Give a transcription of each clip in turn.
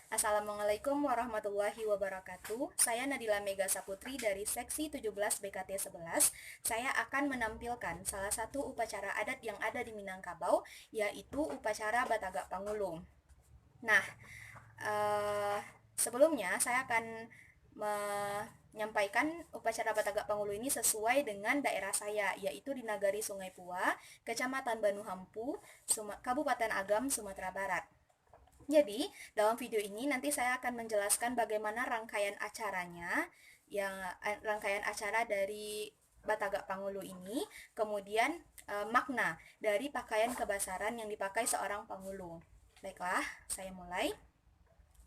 Assalamualaikum warahmatullahi wabarakatuh. Saya Nadila Mega Saputri dari Seksi 17 BKT 11. Saya akan menampilkan salah satu upacara adat yang ada di Minangkabau, yaitu upacara Batagak Pangulu. Nah, eh, sebelumnya saya akan menyampaikan upacara Batagak Pangulu ini sesuai dengan daerah saya, yaitu di Nagari Sungai Pua, Kecamatan Banuhampu, Kabupaten Agam, Sumatera Barat. Jadi, dalam video ini nanti saya akan menjelaskan bagaimana rangkaian acaranya, rangkaian acara dari Batagak Pangulu ini, kemudian makna dari pakaian kebasaran yang dipakai seorang Pangulu. Baiklah, saya mulai.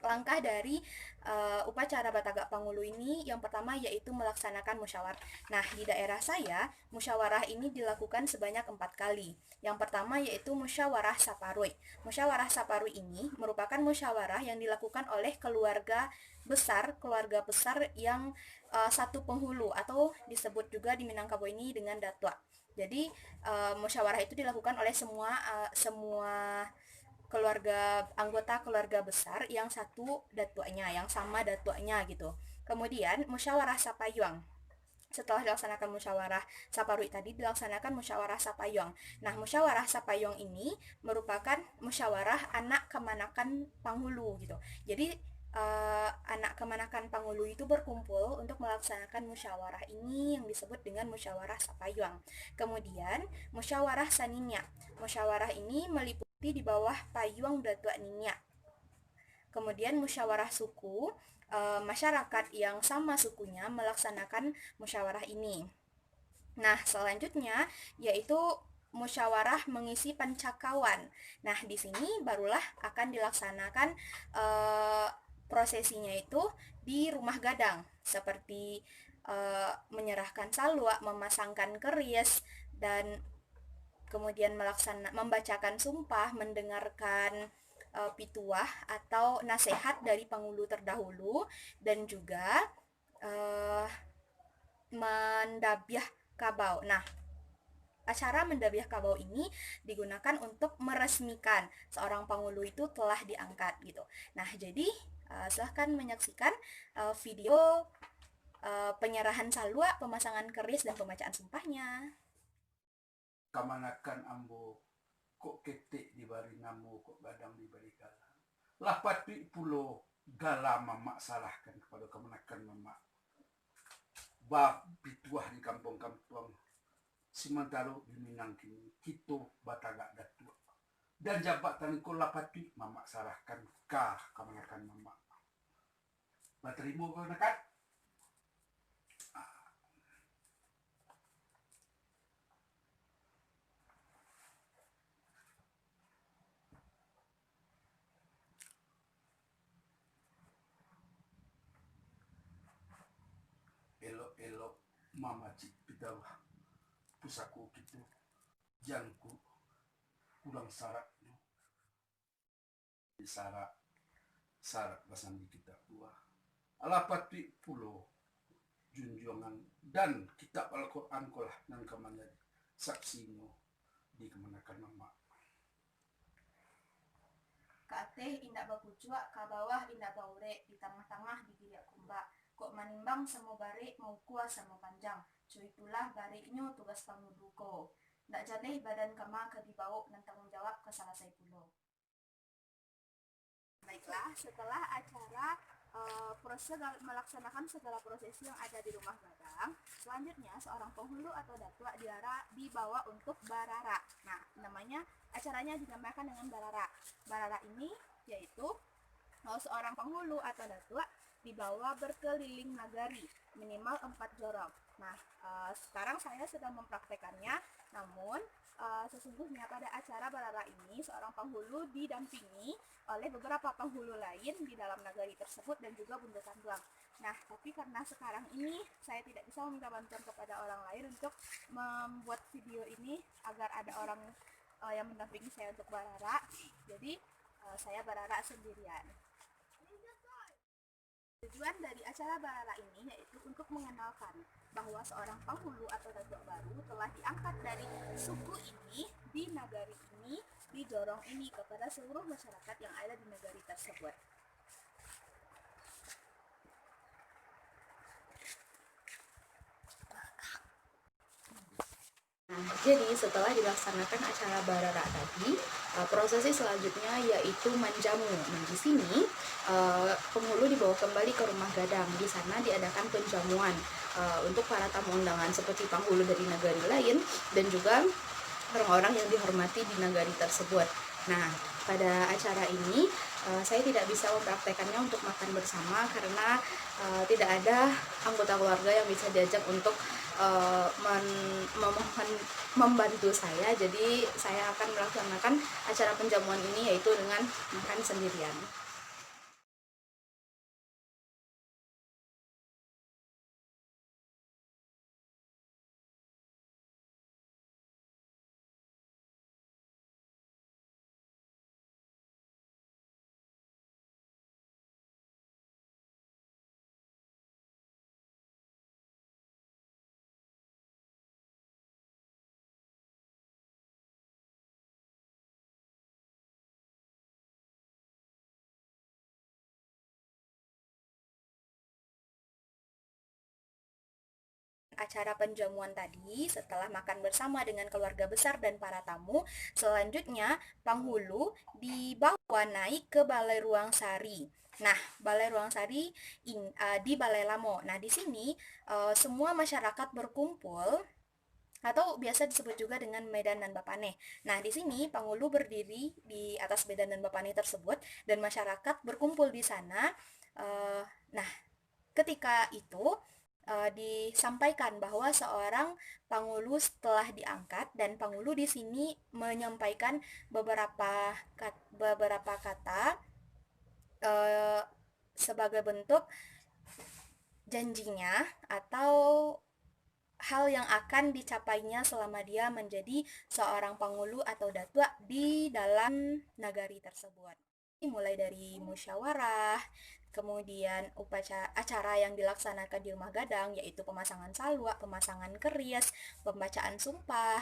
Langkah dari upacara Batagak Pangulu ini yang pertama yaitu melaksanakan musyawarah. Nah, di daerah saya, musyawarah ini dilakukan sebanyak 4 kali. Yang pertama yaitu musyawarah Saparui. Musyawarah Saparui ini merupakan musyawarah yang dilakukan oleh keluarga besar yang satu penghulu atau disebut juga di Minangkabau ini dengan datwa. Jadi musyawarah itu dilakukan oleh semua anggota keluarga besar yang satu datuanya, yang sama datuanya gitu. Kemudian musyawarah sapayuang. Setelah dilaksanakan musyawarah Saparui tadi, dilaksanakan musyawarah Sapayong. Nah, musyawarah Sapayong ini merupakan musyawarah anak kemanakan Panghulu gitu. Jadi anak kemanakan Panghulu itu berkumpul untuk melaksanakan musyawarah ini yang disebut dengan musyawarah Sapayong. Kemudian musyawarah Saninya. Musyawarah ini meliputi di bawah payung Datuk Ninya. Kemudian musyawarah suku, masyarakat yang sama sukunya melaksanakan musyawarah ini. Nah, selanjutnya yaitu musyawarah mengisi pencakawan. Nah, di sini barulah akan dilaksanakan prosesinya itu di rumah gadang, seperti menyerahkan salwa, memasangkan keris, dan kemudian membacakan sumpah, mendengarkan pituah atau nasihat dari penghulu terdahulu, dan juga mendabiah kabau. Nah, acara mendabiah kabau ini digunakan untuk meresmikan seorang penghulu itu telah diangkat gitu. Nah, jadi silahkan menyaksikan video penyerahan salwa, pemasangan keris, dan pembacaan sumpahnya. Kamanakan ambo kok ketik di bari namu, kok gadang di bari galang. Lah pati pulo gala mamak salahkan kepada kamanakan mamak. Bab pituah di kampung-kampung Simantaro di Minang kini kita Batagak datua. Dan jabatan ko lapati mamak salahkan kah kamanakan mamak. Baterimu kamanakan? Elok-elok mama cik pitawah pusaku gitu jangku kurang saraknya sarak basandi kita buah alapati pulo junjungan dan kitab Al-Quran kolah nan kamanya saksinya di kemanakan mama Kateh indak bapucua, ka bawah indak baure, di tengah-tengah digiriak kumba. Kok manimbang samo bare mau kuas samo panjang. Cuy itulah bareknyo tugas panguduko. Ndak jateh badan kama ke dibau dan tanggung jawab ke salah saya pulo. Baiklah, setelah acara melaksanakan segala prosesi yang ada di rumah gadang, selanjutnya seorang penghulu atau datua dibawa untuk barara. Nah, namanya acaranya dinamakan dengan barara. Barara ini yaitu seorang penghulu atau datua dibawa berkeliling nagari minimal 4 jorong. Nah, sekarang saya sedang mempraktekannya, namun sesungguhnya pada acara barara ini seorang penghulu didampingi oleh beberapa penghulu lain di dalam nagari tersebut dan juga Bunda Sanduang. Nah, tapi karena sekarang ini saya tidak bisa meminta bantuan kepada orang lain untuk membuat video ini agar ada orang yang mendampingi saya untuk barara, jadi saya barara sendirian. Tujuan dari acara barara ini yaitu untuk mengenalkan bahwa seorang penghulu atau datuk baru telah diangkat dari suku ini, di nagari ini, di jorong ini kepada seluruh masyarakat yang ada di nagari tersebut. Jadi setelah dilaksanakan acara barara tadi, prosesi selanjutnya yaitu menjamu. Nah, di sini penghulu dibawa kembali ke rumah gadang. Di sana diadakan penjamuan untuk para tamu undangan seperti penghulu dari negari lain dan juga orang-orang yang dihormati di negari tersebut. Nah, pada acara ini saya tidak bisa mempraktekannya untuk makan bersama karena tidak ada anggota keluarga yang bisa diajak untuk memohon membantu saya. Jadi saya akan melaksanakan acara penjamuan ini yaitu dengan makan sendirian. Acara penjamuan tadi, setelah makan bersama dengan keluarga besar dan para tamu, selanjutnya penghulu dibawa naik ke Balai Ruang Sari. Nah, Balai Ruang Sari di Balai Lamo. Nah, di sini semua masyarakat berkumpul atau biasa disebut juga dengan Medan dan Bapane. Nah, di sini penghulu berdiri di atas Medan dan Bapane tersebut dan masyarakat berkumpul di sana. Eh, nah, ketika itu disampaikan bahwa seorang penghulu setelah diangkat dan penghulu di sini menyampaikan beberapa kata eh, sebagai bentuk janjinya atau hal yang akan dicapainya selama dia menjadi seorang penghulu atau datua di dalam nagari tersebut. Mulai dari musyawarah, kemudian acara yang dilaksanakan di rumah gadang yaitu pemasangan salwa, pemasangan keris, pembacaan sumpah,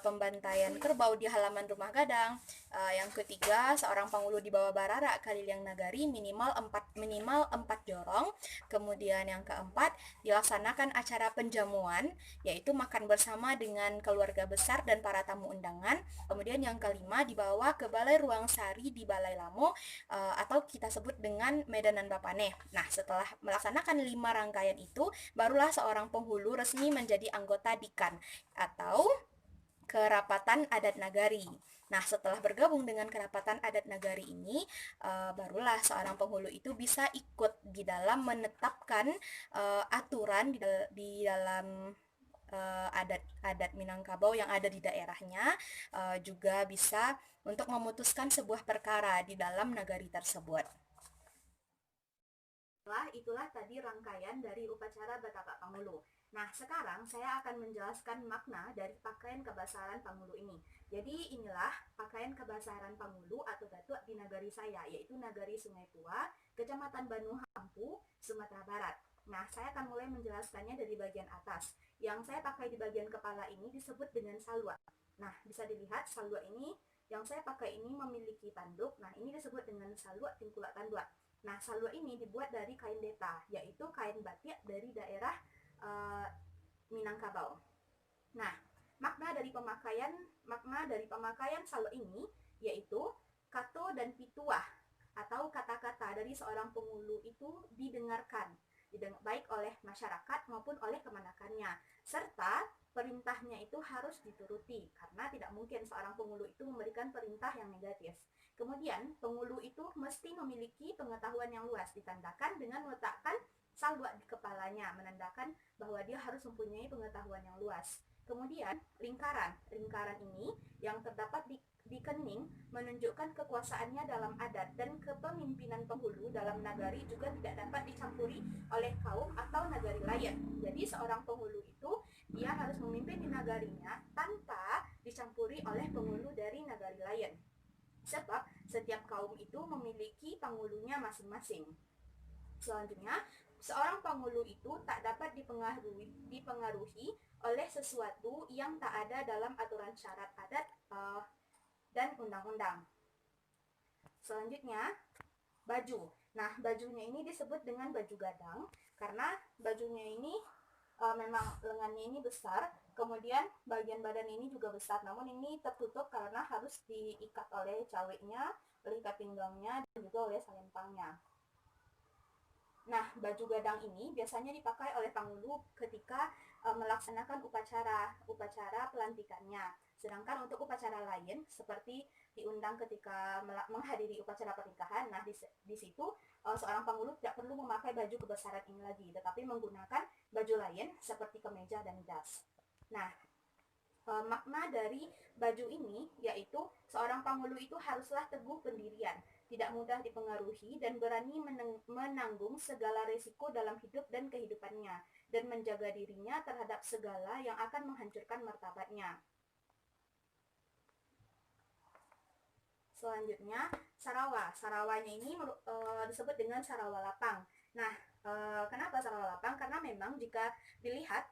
pembantaian kerbau di halaman rumah gadang. Yang ketiga, seorang penghulu di bawah barara Kaliliang Nagari minimal 4 jorong. Kemudian yang keempat, dilaksanakan acara penjamuan yaitu makan bersama dengan keluarga besar dan para tamu undangan. Kemudian yang kelima, dibawa ke Balai Ruang Sari di Balai Lamo atau kita sebut dengan Medan dan Bapane. Nah, setelah melaksanakan 5 rangkaian itu, barulah seorang penghulu resmi menjadi anggota Dikan atau Kerapatan Adat Nagari. Nah, setelah bergabung dengan Kerapatan Adat Nagari ini, barulah seorang penghulu itu bisa ikut di dalam menetapkan aturan di dalam adat Minangkabau yang ada di daerahnya, juga bisa untuk memutuskan sebuah perkara di dalam nagari tersebut. Itulah tadi rangkaian dari upacara Bataka Panghulu. Nah, sekarang saya akan menjelaskan makna dari pakaian kebasaran Panghulu ini. Jadi inilah pakaian kebasaran Panghulu atau datuk di nagari saya, yaitu nagari Sungai Pua, Kecamatan Banu Hampu, Sumatera Barat. Nah, saya akan mulai menjelaskannya dari bagian atas. Yang saya pakai di bagian kepala ini disebut dengan salwa. Nah, bisa dilihat salwa ini yang saya pakai ini memiliki tanduk. Nah, ini disebut dengan salwa tingkulak tanduk. Nah, salwa ini dibuat dari kain deta, yaitu kain batik dari daerah Minangkabau. Nah, makna dari pemakaian salwa ini yaitu kato dan pituah atau kata-kata dari seorang penghulu itu didengarkan baik oleh masyarakat maupun oleh kemanakannya, serta perintahnya itu harus dituruti karena tidak mungkin seorang penghulu itu memberikan perintah yang negatif. Kemudian penghulu itu mesti memiliki pengetahuan yang luas, ditandakan dengan meletakkan salwa di kepalanya, menandakan bahwa dia harus mempunyai pengetahuan yang luas. Kemudian lingkaran ini yang terdapat di kening menunjukkan kekuasaannya dalam adat, dan kepemimpinan penghulu dalam nagari juga tidak dapat dicampuri oleh kaum atau nagari lain. Jadi seorang penghulu itu dia harus memimpin di nagarinya tanpa dicampuri oleh penghulu dari nagari lain. Sebab setiap kaum itu memiliki penghulunya masing-masing. Selanjutnya, seorang penghulu itu tak dapat dipengaruhi oleh sesuatu yang tak ada dalam aturan syarat adat dan undang-undang. Selanjutnya, baju. Nah, bajunya ini disebut dengan baju gadang karena bajunya ini memang lengannya ini besar Kemudian bagian badan ini juga besar, namun ini tertutup karena harus diikat oleh caweknya, oleh ikat pinggangnya, dan juga oleh salempangnya. Nah, baju gadang ini biasanya dipakai oleh Panghulu ketika melaksanakan upacara pelantikannya. Sedangkan untuk upacara lain seperti diundang ketika menghadiri upacara pernikahan, nah di situ seorang Panghulu tidak perlu memakai baju kebesaran ini lagi, tetapi menggunakan baju lain seperti kemeja dan jas. Nah, makna dari baju ini yaitu seorang Panghulu itu haruslah teguh pendirian, tidak mudah dipengaruhi, dan berani menanggung segala resiko dalam hidup dan kehidupannya, dan menjaga dirinya terhadap segala yang akan menghancurkan martabatnya. Selanjutnya, Sarawa. Sarawanya ini disebut dengan Sarawa Lapang. Nah, kenapa Sarawa Lapang? Karena memang jika dilihat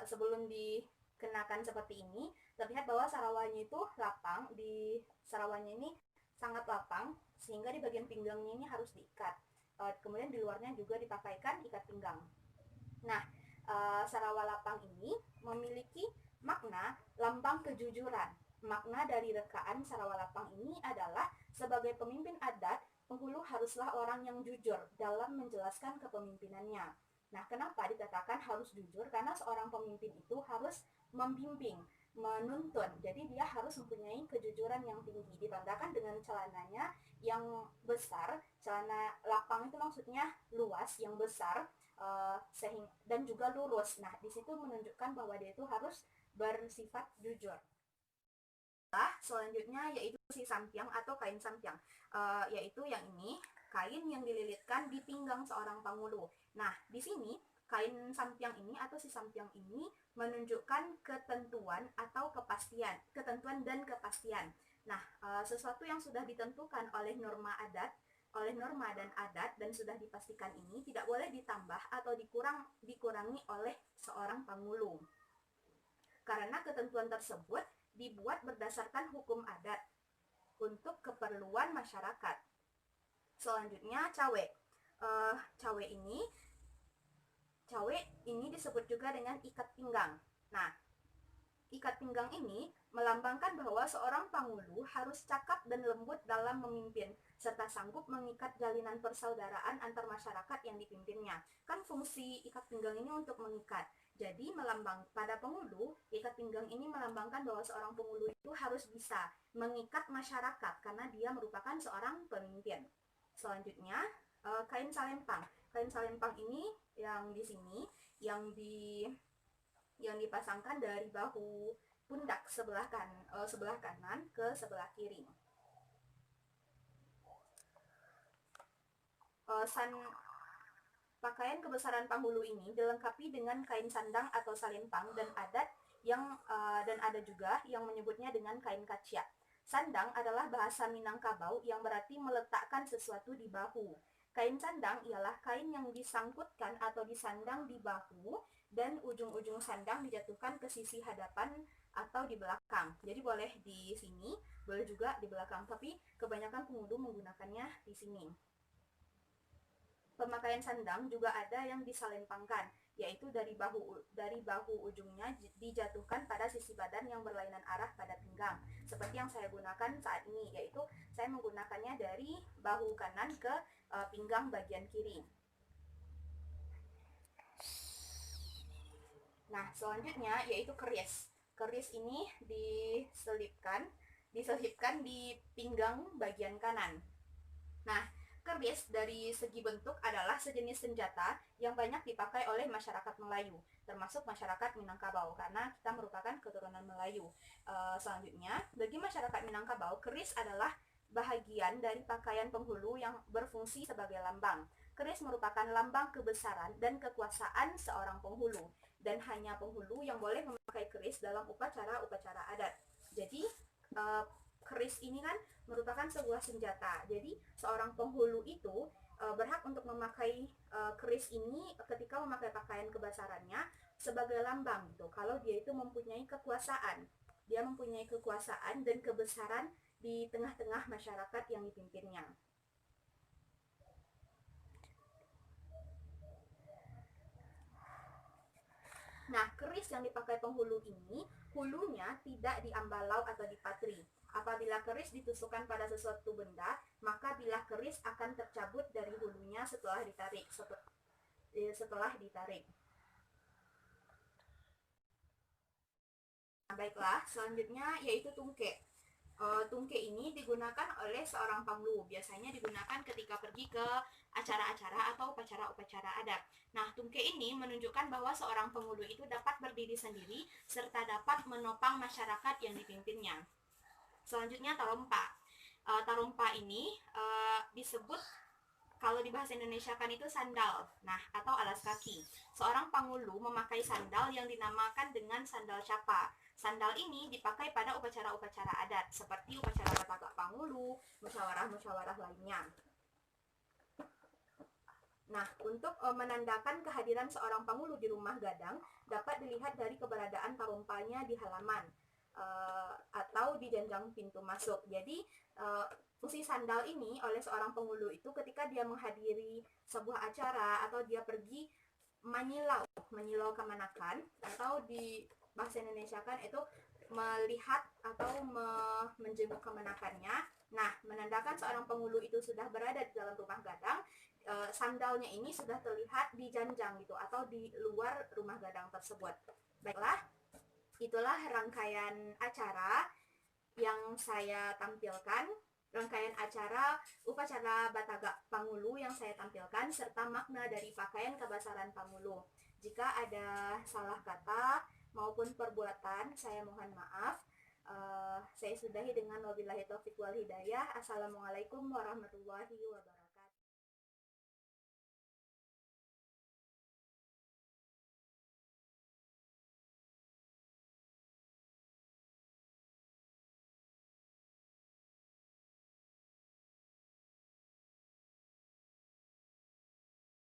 sebelum dikenakan seperti ini, terlihat bahwa sarawanya itu lapang, di sarawanya ini sangat lapang, sehingga di bagian pinggangnya ini harus diikat. Kemudian di luarnya juga dipakaikan ikat pinggang. Nah, sarawa lapang ini memiliki makna lambang kejujuran. Makna dari rekaan sarawa lapang ini adalah sebagai pemimpin adat, Penghulu haruslah orang yang jujur dalam menjelaskan kepemimpinannya. Nah, kenapa dikatakan harus jujur? Karena seorang pemimpin itu harus membimbing, menuntun. Jadi dia harus mempunyai kejujuran yang tinggi. Ditandai dengan celananya yang besar. Celana lapang itu maksudnya luas, yang besar, dan juga lurus. Nah, di situ menunjukkan bahwa dia itu harus bersifat jujur. Selanjutnya yaitu si sampiang atau kain sampiang, yaitu yang ini kain yang dililitkan di pinggang seorang Panghulu. Nah, di sini kain sampiang ini atau si sampiang ini menunjukkan ketentuan atau kepastian, ketentuan dan kepastian. Nah, sesuatu yang sudah ditentukan oleh norma dan adat dan sudah dipastikan ini tidak boleh ditambah atau dikurangi oleh seorang Panghulu. Karena ketentuan tersebut dibuat berdasarkan hukum adat untuk keperluan masyarakat. Selanjutnya cawe. Cawe ini disebut juga dengan ikat pinggang. Nah, ikat pinggang ini melambangkan bahwa seorang Panghulu harus cakap dan lembut dalam memimpin, serta sanggup mengikat jalinan persaudaraan antar masyarakat yang dipimpinnya. Kan fungsi ikat pinggang ini untuk mengikat. Jadi pada Penghulu, ikat pinggang ini melambangkan bahwa seorang Penghulu itu harus bisa mengikat masyarakat karena dia merupakan seorang pemimpin. Selanjutnya, kain salempang. Kain salempang ini yang di sini yang dipasangkan dari bahu pundak sebelah kanan ke sebelah kiri. Pakaian kebesaran Panghulu ini dilengkapi dengan kain sandang atau salempang dan ada juga yang menyebutnya dengan kain kacia. Sandang adalah bahasa Minangkabau yang berarti meletakkan sesuatu di bahu. Kain sandang ialah kain yang disangkutkan atau disandang di bahu dan ujung-ujung sandang dijatuhkan ke sisi hadapan atau di belakang. Jadi boleh di sini, boleh juga di belakang, tapi kebanyakan Penghulu menggunakannya di sini. Pemakaian sandang juga ada yang disalempangkan, yaitu dari bahu ujungnya dijatuhkan pada sisi badan yang berlainan arah pada pinggang. Seperti yang saya gunakan saat ini, yaitu saya menggunakannya dari bahu kanan ke pinggang bagian kiri. Nah, selanjutnya yaitu keris. Keris ini diselipkan di pinggang bagian kanan. Nah, keris dari segi bentuk adalah sejenis senjata yang banyak dipakai oleh masyarakat Melayu, termasuk masyarakat Minangkabau, karena kita merupakan keturunan Melayu. Selanjutnya, bagi masyarakat Minangkabau, keris adalah bahagian dari pakaian Penghulu yang berfungsi sebagai lambang. Keris merupakan lambang kebesaran dan kekuasaan seorang Penghulu, dan hanya Penghulu yang boleh memakai keris dalam upacara-upacara adat. Jadi, keris ini kan merupakan sebuah senjata. Jadi seorang Penghulu itu berhak untuk memakai keris ini ketika memakai pakaian kebesarannya sebagai lambang gitu. Kalau dia itu mempunyai kekuasaan, dia mempunyai kekuasaan dan kebesaran di tengah-tengah masyarakat yang dipimpinnya. Nah, keris yang dipakai penghulu ini, hulunya tidak diambalau atau dipatri. Apabila keris ditusukkan pada sesuatu benda, maka bilah keris akan tercabut dari hulunya setelah ditarik. Nah, baiklah, selanjutnya yaitu tungke. Tungke ini digunakan oleh seorang panglu. Biasanya digunakan ketika pergi ke acara-acara atau upacara-upacara adat. Nah, tungke ini menunjukkan bahwa seorang pengulu itu dapat berdiri sendiri serta dapat menopang masyarakat yang dipimpinnya. Selanjutnya tarompa. Tarompa ini disebut, kalau di bahasa Indonesia kan itu sandal, nah atau alas kaki. Seorang pangulu memakai sandal yang dinamakan dengan sandal capa. Sandal ini dipakai pada upacara-upacara adat seperti upacara Batagak Pangulu, musyawarah-musyawarah lainnya. Nah, untuk menandakan kehadiran seorang pangulu di rumah gadang dapat dilihat dari keberadaan tarompanya di halaman atau di janjang pintu masuk. Jadi fungsi sandal ini oleh seorang pengulu itu ketika dia menghadiri sebuah acara atau dia pergi menyilau kemanakan, atau di bahasa Indonesia kan itu melihat atau menjenguk kemenakannya. Nah, menandakan seorang pengulu itu sudah berada di dalam rumah gadang, sandalnya ini sudah terlihat di janjang gitu atau di luar rumah gadang tersebut. Baiklah, itulah rangkaian acara yang saya tampilkan, rangkaian acara upacara Batagak Pangulu yang saya tampilkan, serta makna dari pakaian kebasaran Pangulu. Jika ada salah kata maupun perbuatan, saya mohon maaf. Saya sudahi dengan wabillahi taufiq wal hidayah. Assalamualaikum warahmatullahi wabarakatuh.